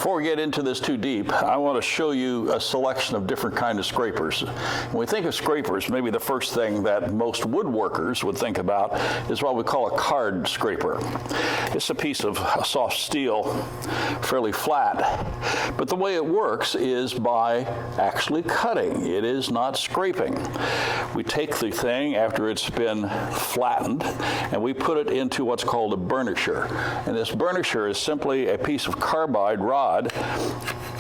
Before we get into this too deep, I want to show you a selection of different kinds of scrapers. When we think of scrapers, maybe the first thing that most woodworkers would think about is what we call a card scraper. It's a piece of soft steel, fairly flat, but the way it works is by actually cutting. It is not scraping. We take the thing after it's been flattened and we put it into what's called a burnisher. And this burnisher is simply a piece of carbide rod,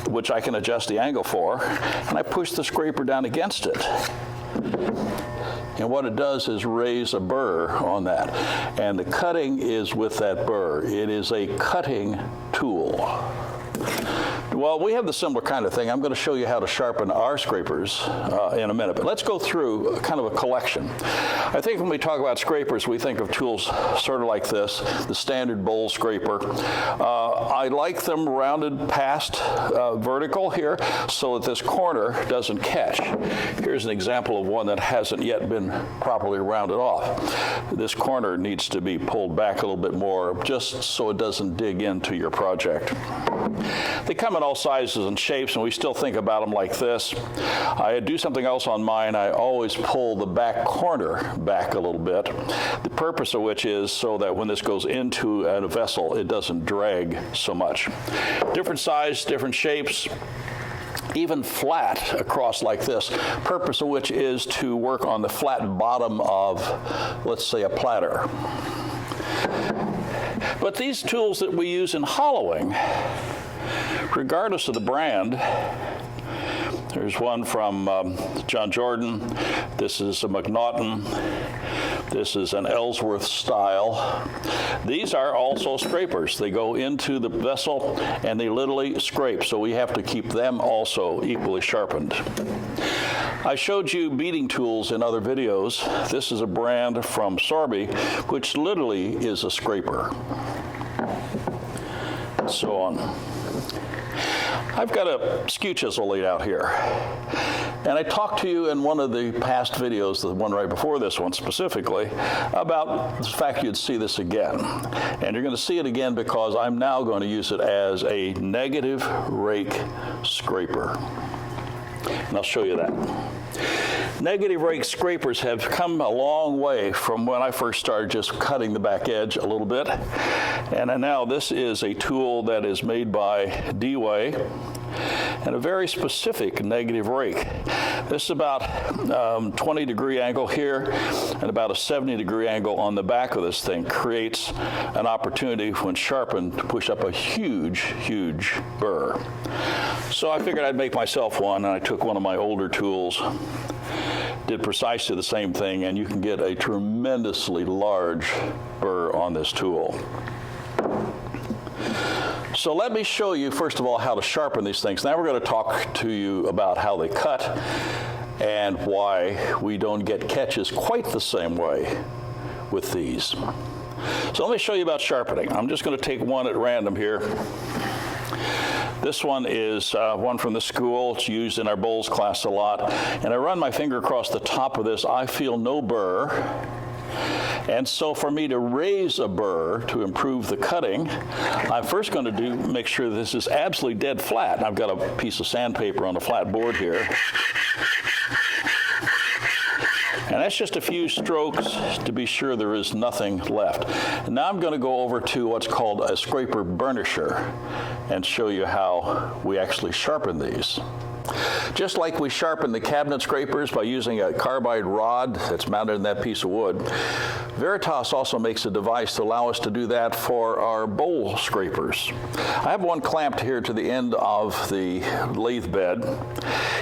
which I can adjust the angle for, and I push the scraper down against it. And what it does is raise a burr on that. And the cutting is with that burr. It is a cutting tool. Well, we have the similar kind of thing. I'm going to show you how to sharpen our scrapers in a minute. But let's go through kind of a collection. I think when we talk about scrapers, we think of tools sort of like this, the standard bowl scraper. I like them rounded past vertical here so that this corner doesn't catch. Here's an example of one that hasn't yet been properly rounded off. This corner needs to be pulled back a little bit more just so it doesn't dig into your project. They come in all sizes and shapes, and we still think about them like this. I do something else on mine. I always pull the back corner back a little bit, the purpose of which is so that when this goes into a vessel, it doesn't drag so much. Different size, different shapes, even flat across like this, purpose of which is to work on the flat bottom of, let's say, a platter. But these tools that we use in hollowing, regardless of the brand, there's one from John Jordan. This is a McNaughton. This is an Ellsworth style. These are also scrapers. They go into the vessel and they literally scrape, so we have to keep them also equally sharpened. I showed you beating tools in other videos. This is a brand from Sorby, which literally is a scraper. So on. I've got a skew chisel laid out here. And I talked to you in one of the past videos, the one right before this one specifically, about the fact you'd see this again. And you're going to see it again because I'm now going to use it as a negative rake scraper. And I'll show you that. Negative rake scrapers have come a long way from when I first started just cutting the back edge a little bit. And now this is a tool that is made by D-Way and a very specific negative rake. This is about 20-degree angle here and about a 70-degree angle on the back of this thing creates an opportunity when sharpened to push up a huge, huge burr. So I figured I'd make myself one, and I took one of my older tools, did precisely the same thing, and you can get a tremendously large burr on this tool. So let me show you, first of all, how to sharpen these things. Now we're going to talk to you about how they cut and why we don't get catches quite the same way with these. So let me show you about sharpening. I'm just going to take one at random here. This one is one from the school. It's used in our bowls class a lot. And I run my finger across the top of this. I feel no burr. And so for me to raise a burr to improve the cutting, I'm first going to make sure this is absolutely dead flat. I've got a piece of sandpaper on a flat board here. And that's just a few strokes to be sure there is nothing left. And now I'm going to go over to what's called a scraper burnisher and show you how we actually sharpen these. Just like we sharpen the cabinet scrapers by using a carbide rod that's mounted in that piece of wood, Veritas also makes a device to allow us to do that for our bowl scrapers. I have one clamped here to the end of the lathe bed.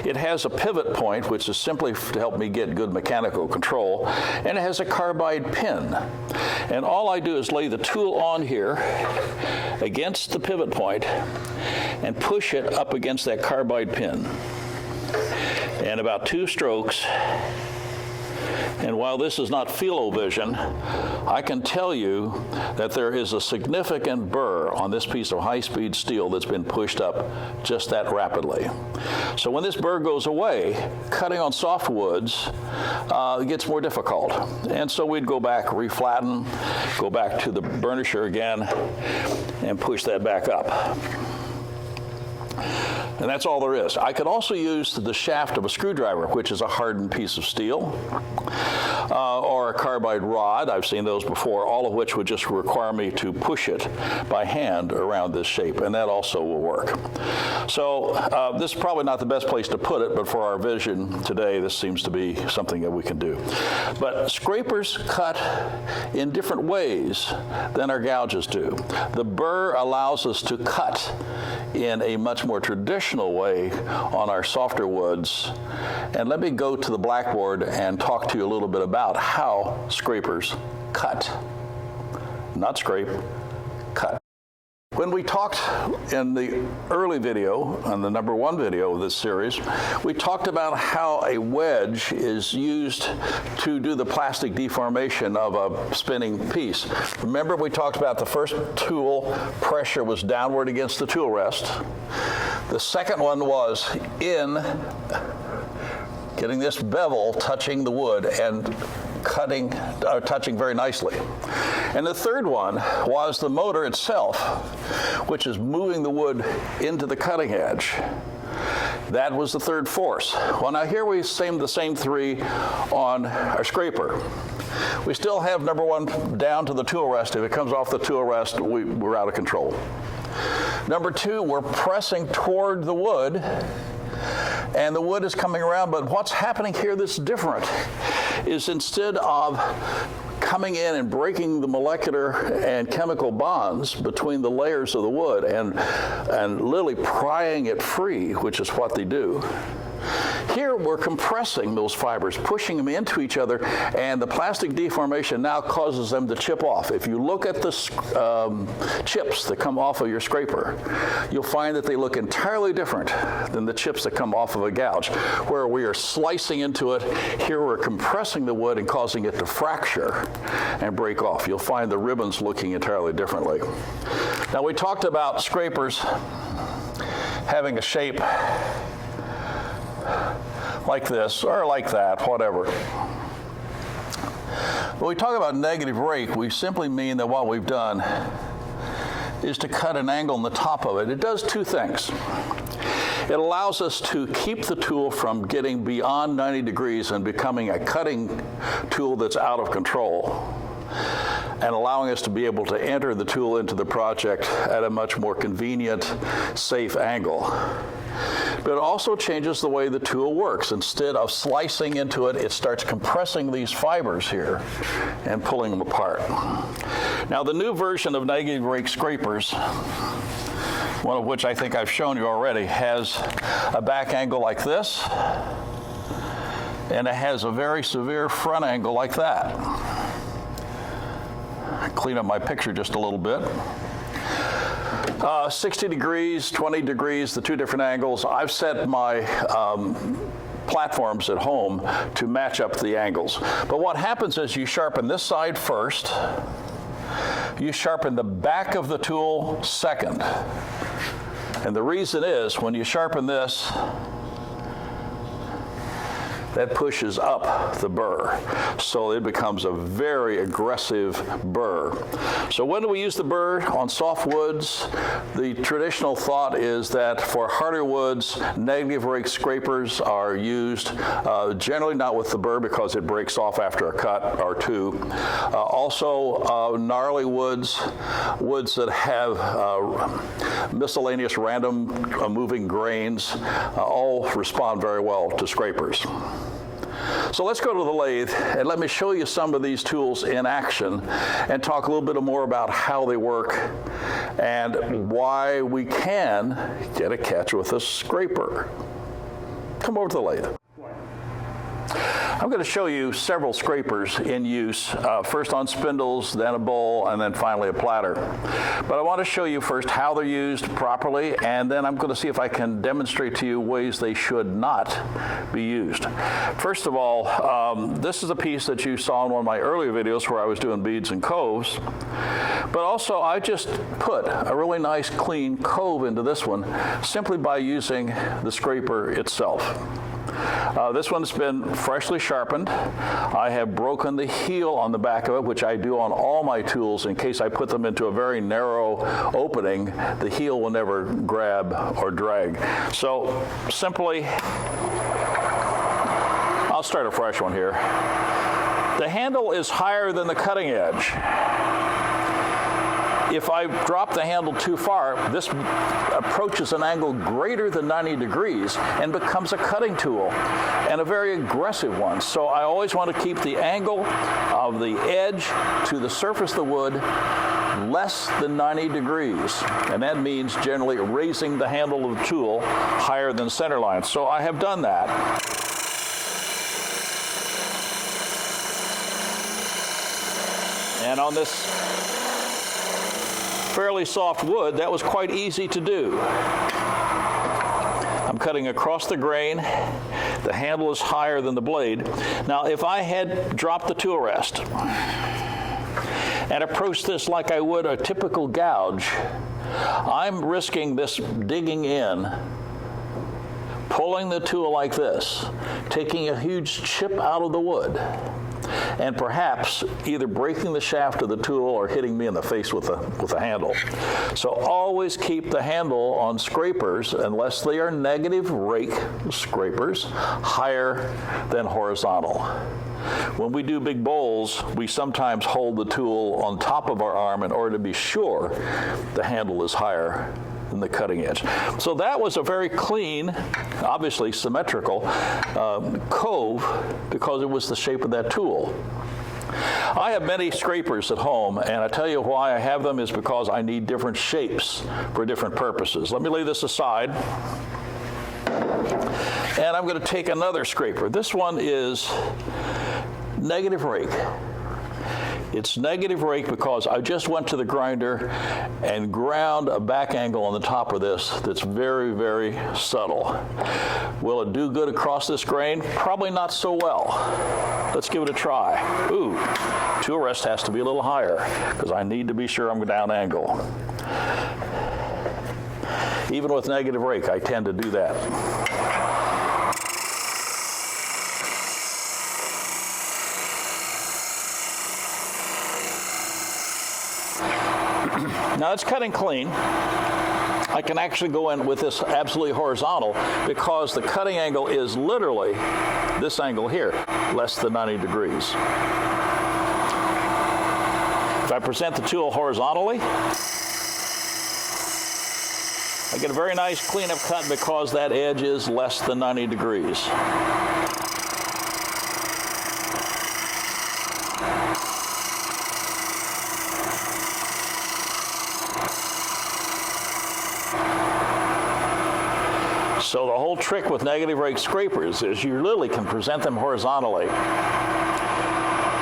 It has a pivot point, which is simply to help me get good mechanical control, and it has a carbide pin. And all I do is lay the tool on here against the pivot point and push it up against that carbide pin. And about 2 strokes, and while this is not feel-o-vision, I can tell you that there is a significant burr on this piece of high-speed steel that's been pushed up just that rapidly. So when this burr goes away, cutting on soft woods gets more difficult. And so we'd go back, reflatten, go back to the burnisher again, and push that back up. And that's all there is. I could also use the shaft of a screwdriver, which is a hardened piece of steel, or a carbide rod. I've seen those before, all of which would just require me to push it by hand around this shape, and that also will work. So this is probably not the best place to put it, but for our vision today, this seems to be something that we can do. But scrapers cut in different ways than our gouges do. The burr allows us to cut in a much more traditional way on our softer woods. And let me go to the blackboard and talk to you a little bit about how scrapers cut. Not scrape, cut. When we talked in the early video, on the #1 video of this series, we talked about how a wedge is used to do the plastic deformation of a spinning piece. Remember, we talked about the first tool pressure was downward against the tool rest. The second one was in getting this bevel touching the wood and touching very nicely. And the third one was the motor itself, which is moving the wood into the cutting edge. That was the third force. Well, now here we same the same three on our scraper. We still have #1 down to the tool rest. If it comes off the tool rest, we're out of control. #2, we're pressing toward the wood, and the wood is coming around, but what's happening here that's different is instead of coming in and breaking the molecular and chemical bonds between the layers of the wood and literally prying it free, which is what they do, here we're compressing those fibers, pushing them into each other, and the plastic deformation now causes them to chip off. If you look at the chips that come off of your scraper, you'll find that they look entirely different than the chips that come off of a gouge. Where we are slicing into it, here we're compressing the wood and causing it to fracture and break off. You'll find the ribbons looking entirely differently. Now, we talked about scrapers having a shape like this or like that, whatever. When we talk about negative rake, we simply mean that what we've done is to cut an angle in the top of it. It does two things. It allows us to keep the tool from getting beyond 90 degrees and becoming a cutting tool that's out of control, and allowing us to be able to enter the tool into the project at a much more convenient, safe angle. But it also changes the way the tool works. Instead of slicing into it, it starts compressing these fibers here and pulling them apart. Now, the new version of negative rake scrapers, one of which I think I've shown you already, has a back angle like this, and it has a very severe front angle like that. Clean up my picture just a little bit. 60 degrees, 20 degrees, the two different angles. I've set my platforms at home to match up the angles. But what happens is you sharpen this side first, you sharpen the back of the tool second. And the reason is when you sharpen this, that pushes up the burr. So it becomes a very aggressive burr. So when do we use the burr? On soft woods, the traditional thought is that for harder woods, negative rake scrapers are used, generally not with the burr because it breaks off after a cut or two. Also, gnarly woods that have miscellaneous random moving grains, all respond very well to scrapers. So let's go to the lathe and let me show you some of these tools in action and talk a little bit more about how they work and why we can get a catch with a scraper. Come over to the lathe. I'm going to show you several scrapers in use, first on spindles, then a bowl, and then finally a platter. But I want to show you first how they're used properly, and then I'm going to see if I can demonstrate to you ways they should not be used. First of all, this is a piece that you saw in one of my earlier videos where I was doing beads and coves. But also, I just put a really nice clean cove into this one simply by using the scraper itself. This one's been freshly sharpened. I have broken the heel on the back of it, which I do on all my tools in case I put them into a very narrow opening. The heel will never grab or drag. So simply, I'll start a fresh one here. The handle is higher than the cutting edge. If I drop the handle too far, this approaches an angle greater than 90 degrees and becomes a cutting tool, and a very aggressive one. So I always want to keep the angle of the edge to the surface of the wood less than 90 degrees. And that means generally raising the handle of the tool higher than center line. So I have done that. And on this fairly soft wood, that was quite easy to do. I'm cutting across the grain. The handle is higher than the blade. Now, if I had dropped the tool rest and approached this like I would a typical gouge, I'm risking this digging in, pulling the tool like this, taking a huge chip out of the wood, and perhaps either breaking the shaft of the tool or hitting me in the face with the handle. So always keep the handle on scrapers, unless they are negative rake scrapers, higher than horizontal. When we do big bowls, we sometimes hold the tool on top of our arm in order to be sure the handle is higher than the cutting edge. So that was a very clean, obviously symmetrical cove, because it was the shape of that tool. I have many scrapers at home, and I tell you why I have them is because I need different shapes for different purposes. Let me lay this aside, and I'm going to take another scraper. This one is negative rake. It's negative rake because I just went to the grinder and ground a back angle on the top of this that's very, very subtle. Will it do good across this grain? Probably not so well. Let's give it a try. Ooh, tool rest has to be a little higher because I need to be sure I'm down angle. Even with negative rake, I tend to do that. Now it's cutting clean. I can actually go in with this absolutely horizontal because the cutting angle is literally this angle here, less than 90 degrees. If I present the tool horizontally, I get a very nice cleanup cut because that edge is less than 90 degrees. So the whole trick with negative rake scrapers is you literally can present them horizontally,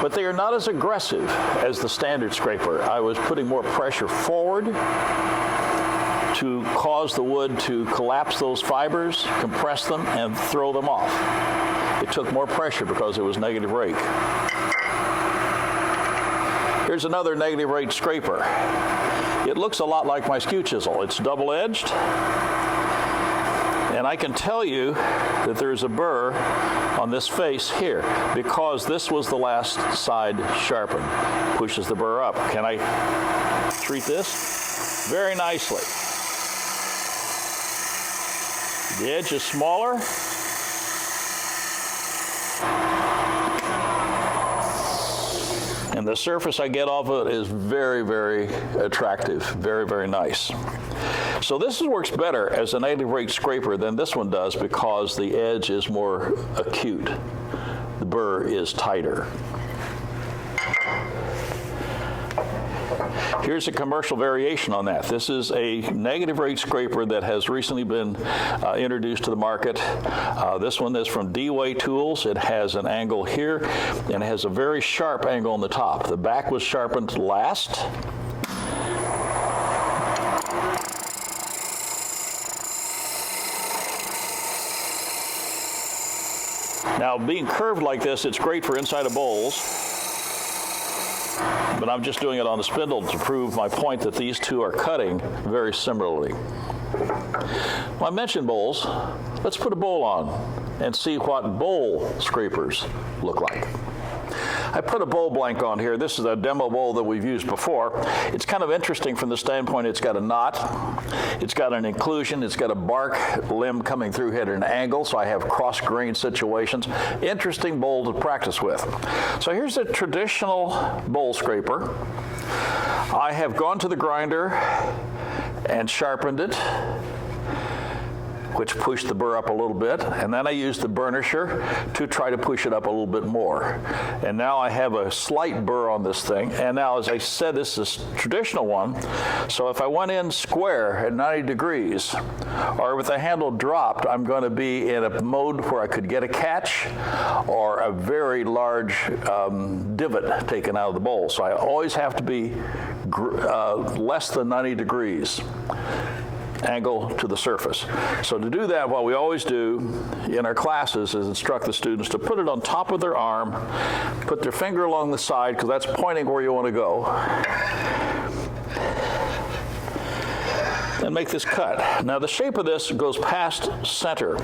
but they are not as aggressive as the standard scraper. I was putting more pressure forward to cause the wood to collapse those fibers, compress them, and throw them off. It took more pressure because it was negative rake. Here's another negative rake scraper. It looks a lot like my skew chisel. It's double-edged. And I can tell you that there's a burr on this face here because this was the last side sharpened. Pushes the burr up. Can I treat this? Very nicely. The edge is smaller. And the surface I get off of it is very, very attractive. Very, very nice. So this works better as a negative rake scraper than this one does because the edge is more acute. The burr is tighter. Here's a commercial variation on that. This is a negative rake scraper that has recently been introduced to the market. This one is from D-Way Tools. It has an angle here and it has a very sharp angle on the top. The back was sharpened last. Now, being curved like this, it's great for inside of bowls, but I'm just doing it on the spindle to prove my point that these two are cutting very similarly. Well, I mentioned bowls. Let's put a bowl on. and see what bowl scrapers look like. I put a bowl blank on here. This is a demo bowl that we've used before. It's kind of interesting from the standpoint it's got a knot, it's got an inclusion, it's got a bark limb coming through here at an angle, so I have cross-grain situations. Interesting bowl to practice with. So here's a traditional bowl scraper. I have gone to the grinder and sharpened it, which pushed the burr up a little bit, and then I used the burnisher to try to push it up a little bit more. And now I have a slight burr on this thing, and now, as I said, this is a traditional one, so if I went in square at 90 degrees, or with the handle dropped, I'm going to be in a mode where I could get a catch or a very large divot taken out of the bowl. So I always have to be less than 90 degrees angle to the surface. So to do that, what we always do in our classes is instruct the students to put it on top of their arm, put their finger along the side, because that's pointing where you want to go, and make this cut. Now the shape of this goes past center,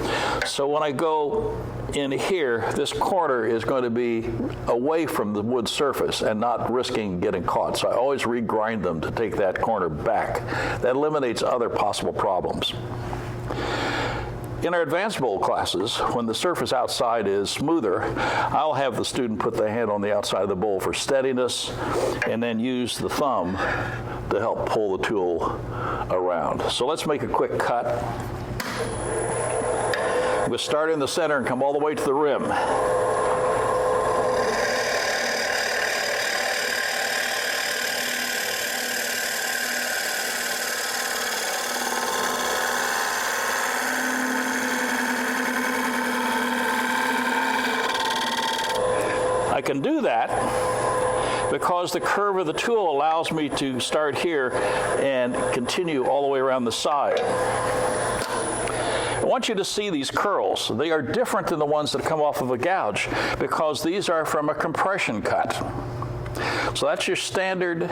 so when I go in here, this corner is going to be away from the wood surface and not risking getting caught. So I always regrind them to take that corner back. That eliminates other possible problems. In our advanced bowl classes, when the surface outside is smoother, I'll have the student put the hand on the outside of the bowl for steadiness and then use the thumb to help pull the tool around. So let's make a quick cut. We'll start in the center and come all the way to the rim. I can do that because the curve of the tool allows me to start here and continue all the way around the side. I want you to see these curls. They are different than the ones that come off of a gouge because these are from a compression cut. So that's your standard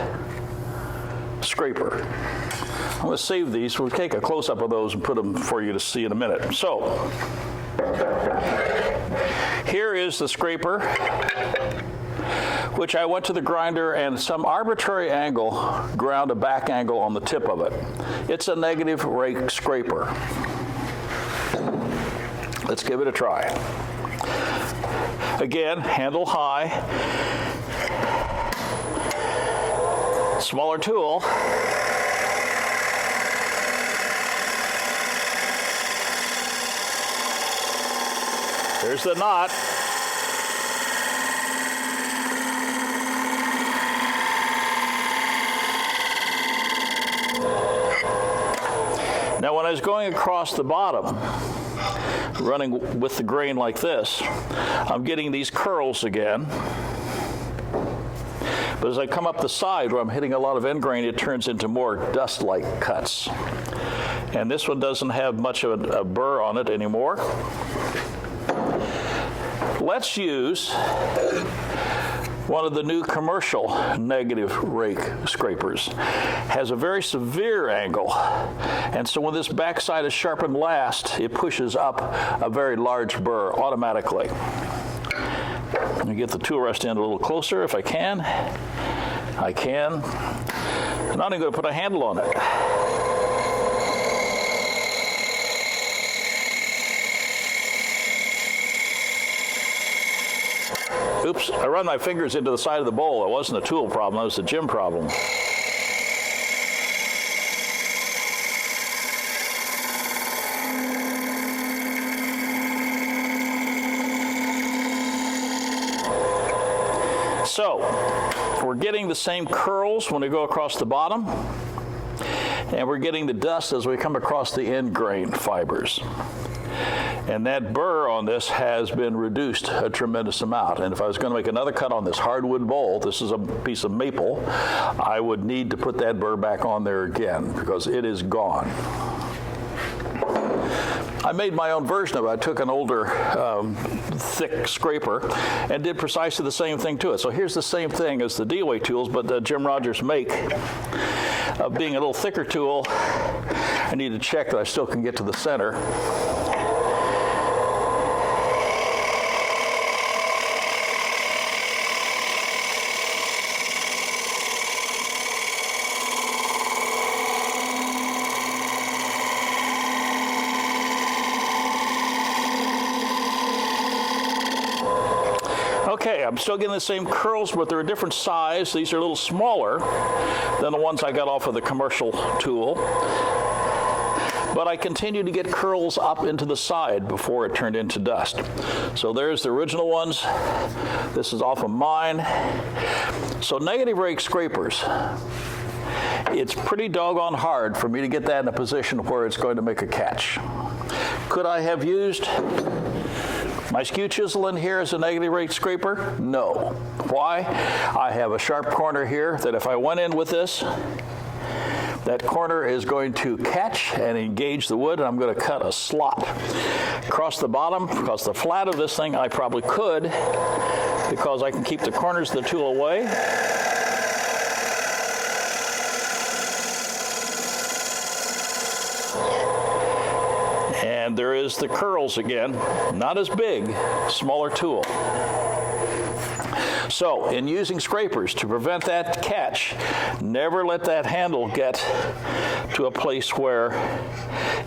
scraper. I'm going to save these. We'll take a close-up of those and put them for you to see in a minute. So here is the scraper, which I went to the grinder and some arbitrary angle ground a back angle on the tip of it. It's a negative rake scraper. Let's give it a try. Again, handle high, smaller tool. There's the knot. Now when I was going across the bottom, running with the grain like this, I'm getting these curls again. But as I come up the side where I'm hitting a lot of end grain, it turns into more dust-like cuts. And this one doesn't have much of a burr on it anymore. Let's use one of the new commercial negative rake scrapers. Has a very severe angle, and so when this backside is sharpened last, it pushes up a very large burr automatically. Let me get the tool rest in a little closer if I can. I can. I'm not even going to put a handle on it. Oops, I run my fingers into the side of the bowl. It wasn't a tool problem, it was a gym problem. So, we're getting the same curls when we go across the bottom, and we're getting the dust as we come across the end grain fibers. And that burr on this has been reduced a tremendous amount. And if I was going to make another cut on this hardwood bowl, this is a piece of maple, I would need to put that burr back on there again because it is gone. I made my own version of it. I took an older thick scraper and did precisely the same thing to it. So here's the same thing as the DOA tools, but the Jim Rodgers make of being a little thicker tool. I need to check that I still can get to the center. I'm still getting the same curls, but they're a different size. These are a little smaller than the ones I got off of the commercial tool. But I continue to get curls up into the side before it turned into dust. So there's the original ones. This is off of mine. So negative rake scrapers. It's pretty doggone hard for me to get that in a position where it's going to make a catch. Could I have used my skew chisel in here as a negative rake scraper? No. Why? I have a sharp corner here that if I went in with this, that corner is going to catch and engage the wood, and I'm going to cut a slot across the bottom. Because the flat of this thing I probably could, because I can keep the corners of the tool away. And there is the curls again, not as big, smaller tool. So, in using scrapers to prevent that catch, never let that handle get to a place where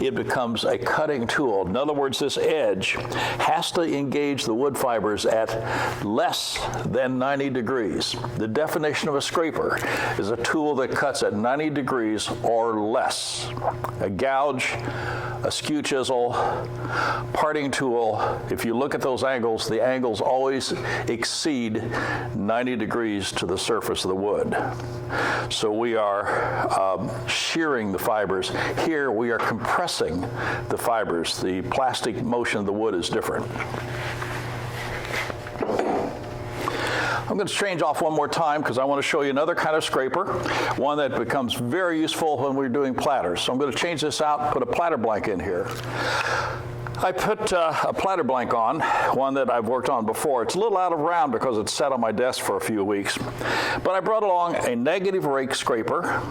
it becomes a cutting tool. In other words, this edge has to engage the wood fibers at less than 90 degrees. The definition of a scraper is a tool that cuts at 90 degrees or less. A gouge, a skew chisel, parting tool, if you look at those angles, the angles always exceed 90 degrees to the surface of the wood. So we are shearing the fibers. Here we are compressing the fibers. The plastic motion of the wood is different. I'm going to change off one more time because I want to show you another kind of scraper, one that becomes very useful when we're doing platters. So I'm going to change this out and put a platter blank in here. I put a platter blank on, one that I've worked on before. It's a little out of round because it's sat on my desk for a few weeks. But I brought along a negative rake scraper.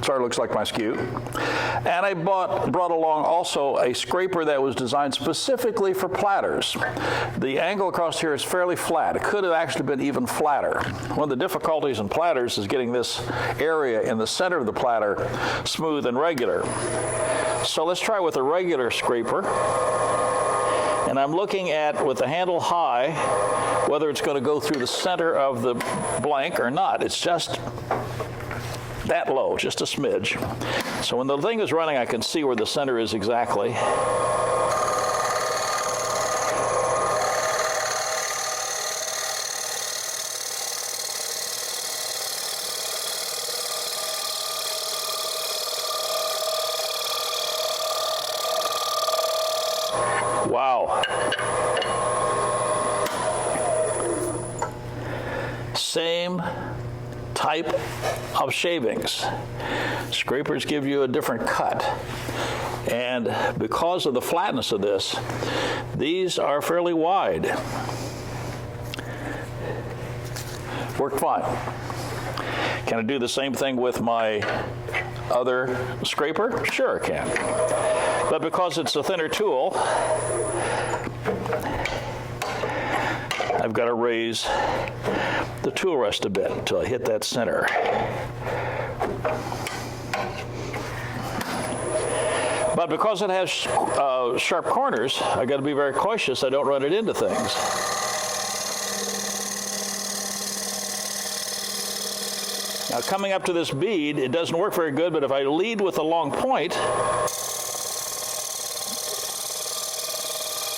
Sorry, it looks like my skew. And I brought along also a scraper that was designed specifically for platters. The angle across here is fairly flat. It could have actually been even flatter. One of the difficulties in platters is getting this area in the center of the platter smooth and regular. So let's try with a regular scraper. And I'm looking at, with the handle high, whether it's going to go through the center of the blank or not. It's just that low, just a smidge. So when the thing is running, I can see where the center is exactly. Wow. Same type of shavings. Scrapers give you a different cut. And because of the flatness of this, these are fairly wide. Worked fine. Can I do the same thing with my other scraper? Sure I can. But because it's a thinner tool, I've got to raise the tool rest a bit until I hit that center. But because it has sharp corners, I've got to be very cautious I don't run it into things. Now coming up to this bead, it doesn't work very good, but if I lead with a long point,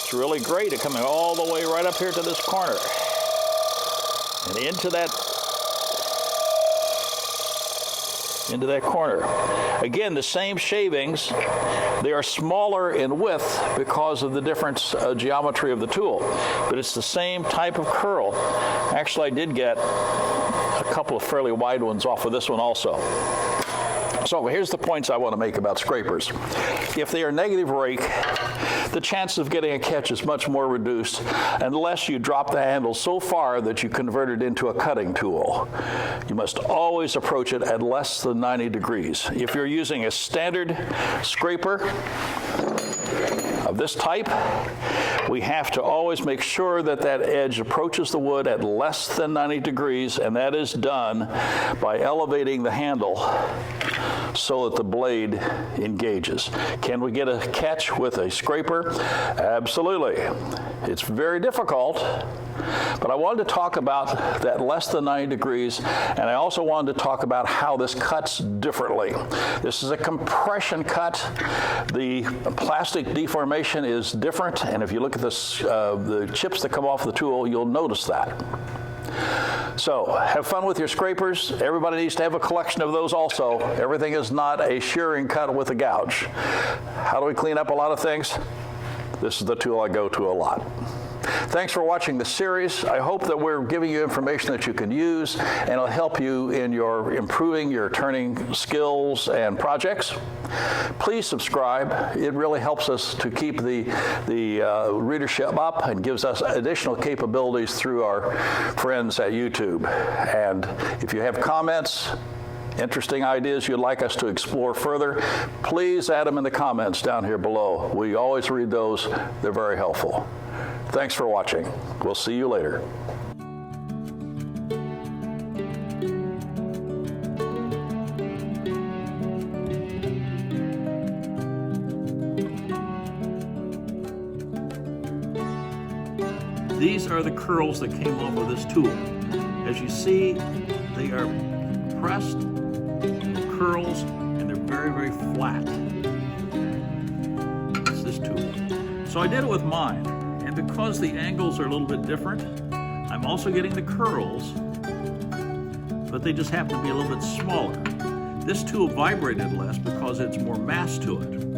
it's really great at coming all the way right up here to this corner and into that corner. Again, the same shavings. They are smaller in width because of the different geometry of the tool, but it's the same type of curl. Actually, I did get a couple of fairly wide ones off of this one also. So here's the points I want to make about scrapers. If they are negative rake, the chance of getting a catch is much more reduced unless you drop the handle so far that you convert it into a cutting tool. You must always approach it at less than 90 degrees. If you're using a standard scraper of this type, we have to always make sure that that edge approaches the wood at less than 90 degrees, and that is done by elevating the handle so that the blade engages. Can we get a catch with a scraper? Absolutely. It's very difficult, but I wanted to talk about that less than 90 degrees, and I also wanted to talk about how this cuts differently. This is a compression cut. The plastic deformation is different, and if you look at this, the chips that come off the tool, you'll notice that. So have fun with your scrapers. Everybody needs to have a collection of those also. Everything is not a shearing cut with a gouge. How do we clean up a lot of things? This is the tool I go to a lot. Thanks for watching the series. I hope that we're giving you information that you can use, and it'll help you in your improving your turning skills and projects. Please subscribe. It really helps us to keep the readership up and gives us additional capabilities through our friends at YouTube. And if you have comments, interesting ideas you'd like us to explore further, please add them in the comments down here below. We always read those. They're very helpful. Thanks for watching. We'll see you later. These are the curls that came off of this tool. As you see, they are pressed curls, and they're very, very flat. It's this tool. So I did it with mine, and because the angles are a little bit different, I'm also getting the curls, but they just happen to be a little bit smaller. This tool vibrated less because it's more mass to it.